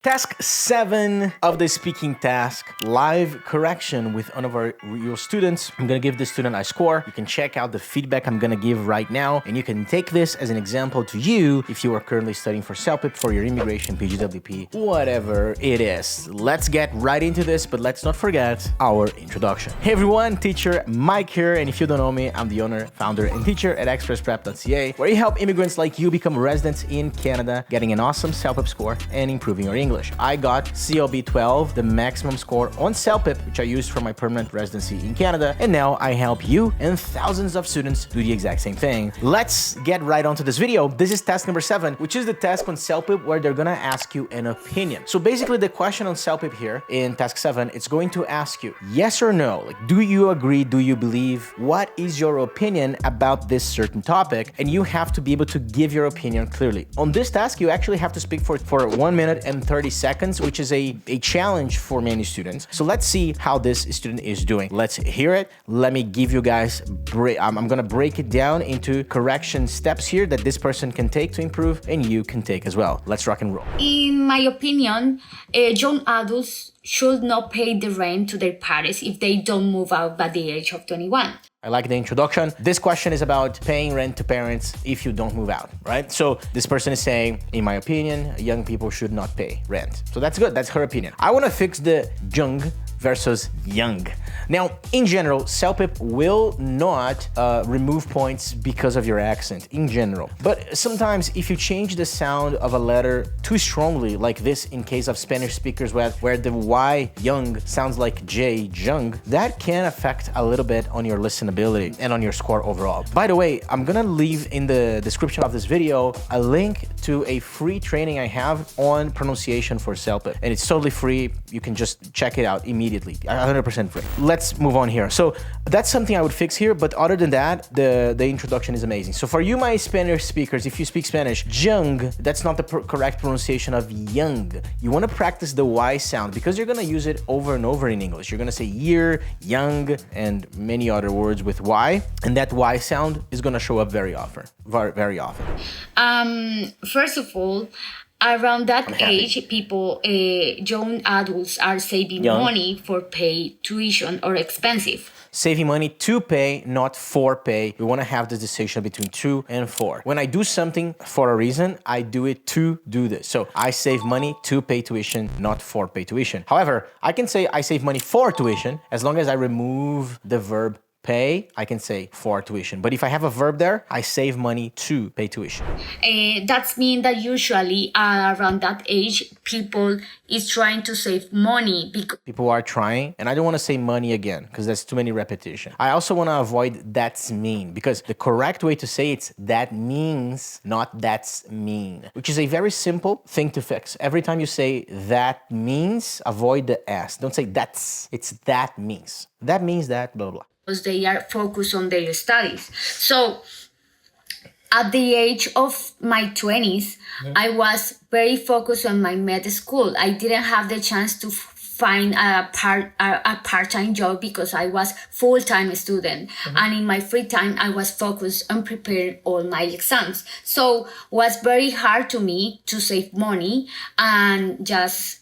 Task 7 of the speaking task, live correction with one of our real students. I'm gonna give the student a score. You can check out the feedback I'm gonna give right now, and you can take this as an example to you if you are currently studying for CELPIP, for your immigration, PGWP, whatever it is. Let's get right into this, but let's not forget our introduction. Hey everyone, teacher Mike here, and if you don't know me, I'm the owner, founder, and teacher at expressprep.ca, where you help immigrants like you become residents in Canada, getting an awesome CELPIP score and improving your English. I got CLB 12, the maximum score on CELPIP, which I used for my permanent residency in Canada, and now I help you and thousands of students do the exact same thing. Let's get right onto this video. This is task number 7, which is the task on CELPIP where they're gonna ask you an opinion. So basically the question on CELPIP here in task 7, it's going to ask you yes or no, like do you agree, do you believe, what is your opinion about this certain topic, and you have to be able to give your opinion clearly. On this task, you actually have to speak for 1 minute and 30 seconds, which is a challenge for many students. So let's see how this student is doing. Let's hear it. Let me give you guys, I'm gonna break it down into correction steps here that this person can take to improve and you can take as well. Let's rock and roll. In my opinion, young adults should not pay the rent to their parents if they don't move out by the age of 21. I like the introduction. This question is about paying rent to parents if you don't move out, right? So this person is saying, in my opinion, young people should not pay rent. So that's good, that's her opinion. I wanna fix the young versus young. Now, in general, CELPIP will not remove points because of your accent, in general. But sometimes if you change the sound of a letter too strongly, like this in case of Spanish speakers where the Y, young, sounds like J, jung, that can affect a little bit on your listenability and on your score overall. By the way, I'm gonna leave in the description of this video a link to a free training I have on pronunciation for CELPIP. And it's totally free. You can just check it out immediately, 100% free. Let's move on here. So that's something I would fix here, but other than that, the introduction is amazing. So for you, my Spanish speakers, if you speak Spanish, young, that's not the correct pronunciation of young. You want to practice the Y sound because you're going to use it over and over in English. You're going to say year, young, and many other words with Y, and that Y sound is going to show up very often, very often. First of all, around that age, people, young adults are saving money for pay tuition or expensive. Saving money to pay, not for pay. We want to have this distinction between 2 and 4. When I do something for a reason, I do it to do this. So I save money to pay tuition, not for pay tuition. However, I can say I save money for tuition as long as I remove the verb pay. I can say for tuition. But if I have a verb there, I save money to pay tuition. That means that usually around that age, people is trying to save money because people are trying, and I don't want to say money again because that's too many repetition. I also want to avoid that's mean because the correct way to say it's that means, not that's mean, which is a very simple thing to fix. Every time you say that means, avoid the S. Don't say that's, it's that means. That means that, blah, blah, blah. They are focused on their studies. So at the age of my 20s, I was very focused on my med school. I didn't have the chance to find a part-time job because I was full-time student. And in my free time, I was focused on preparing all my exams. So it was very hard to me to save money and just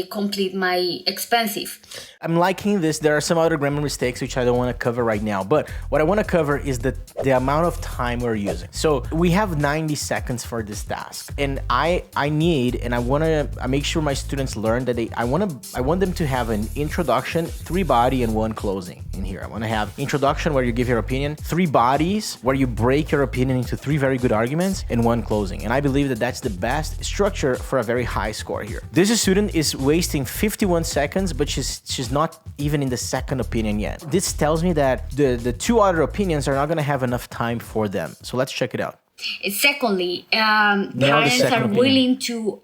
complete my expensive. I'm liking this. There are some other grammar mistakes which I don't want to cover right now, but what I want to cover is the amount of time we're using. So we have 90 seconds for this task, and I need, and I want to make sure my students learn that I want them to have an introduction, 3 body and 1 closing in here. I want to have introduction where you give your opinion, 3 bodies where you break your opinion into 3 very good arguments, and 1 closing. And I believe that that's the best structure for a very high score here. This student is wasting 51 seconds, but she's not even in the second opinion yet. This tells me that the 2 other opinions are not going to have enough time for them. So let's check it out. Secondly, parents are willing to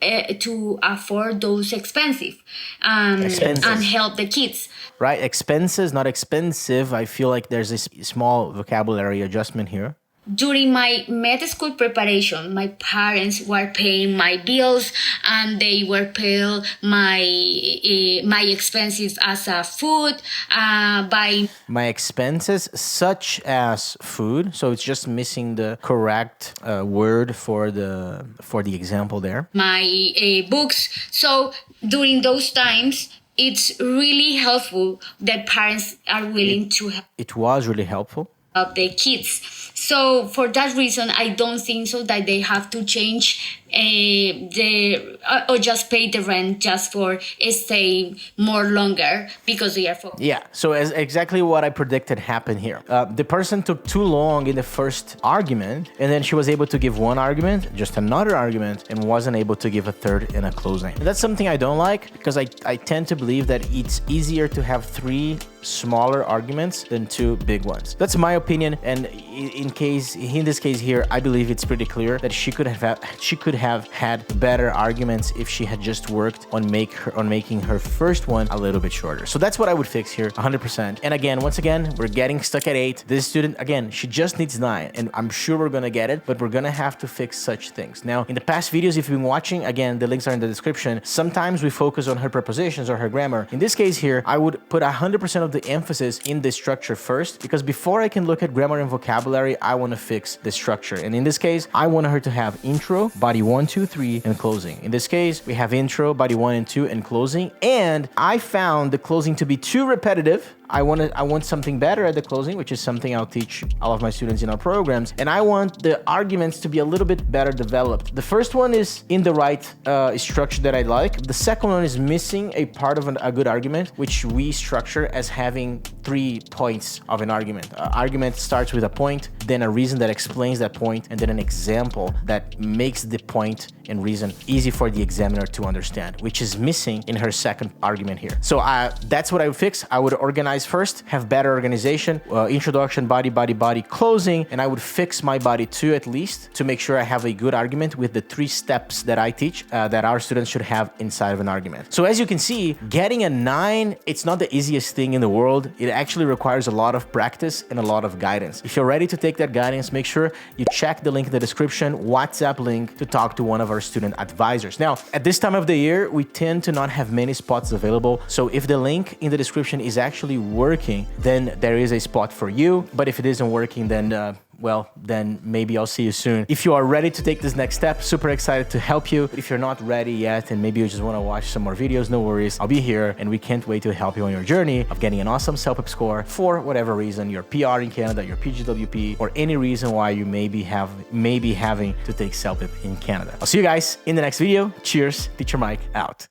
afford those expensive and help the kids. Right, expenses, not expensive. I feel like there's a small vocabulary adjustment here. During my med school preparation, my parents were paying my bills, and they were paying my expenses as a food, by My expenses, such as food. So it's just missing the correct word for the example there. my books. So during those times, it's really helpful that parents are willing to help It was really helpful. their kids. So for that reason, I don't think so that they have to change or just pay the rent just for staying more longer because they are focused. Yeah, so as exactly what I predicted happened here. The person took too long in the first argument, and then she was able to give one argument, just another argument, and wasn't able to give a third in a closing. And that's something I don't like, because I tend to believe that it's easier to have 3 smaller arguments than 2 big ones. That's my opinion, and in this case here, I believe it's pretty clear that she could have had better arguments if she had just worked on making her first one a little bit shorter. So that's what I would fix here, 100%. And again, once again, we're getting stuck at 8. This student, again, she just needs 9, and I'm sure we're gonna get it, but we're gonna have to fix such things. Now, in the past videos, if you've been watching, again, the links are in the description. Sometimes we focus on her prepositions or her grammar. In this case here, I would put 100% of the emphasis in the structure first, because before I can look at grammar and vocabulary, I want to fix the structure. And in this case, I want her to have intro, body 1, 2, 3, and closing. In this case, we have intro, body 1 and 2, and closing. And I found the closing to be too repetitive. I want something better at the closing, which is something I'll teach all of my students in our programs. And I want the arguments to be a little bit better developed. The first one is in the right structure that I like. The second one is missing a part of a good argument, which we structure as having 3 points of an argument. Argument starts with a point, then a reason that explains that point, and then an example that makes the point and reason easy for the examiner to understand, which is missing in her second argument here. So that's what I would fix. I would organize first, have better organization, introduction, body, closing, and I would fix my body 2 at least to make sure I have a good argument with the 3 steps that I teach that our students should have inside of an argument. So as you can see, getting a 9, it's not the easiest thing in the world. It actually requires a lot of practice and a lot of guidance. If you're ready to take that guidance, make sure you check the link in the description, WhatsApp link, to talk to one of our student advisors. Now, at this time of the year, we tend to not have many spots available. So if the link in the description is actually working, then there is a spot for you. But if it isn't working, then well, then maybe I'll see you soon. If you are ready to take this next step, super excited to help you. But if you're not ready yet, and maybe you just want to watch some more videos, no worries. I'll be here, and we can't wait to help you on your journey of getting an awesome CELPIP score for whatever reason, your PR in Canada, your PGWP, or any reason why you may be having to take CELPIP in Canada. I'll see you guys in the next video. Cheers, Teacher Mike out.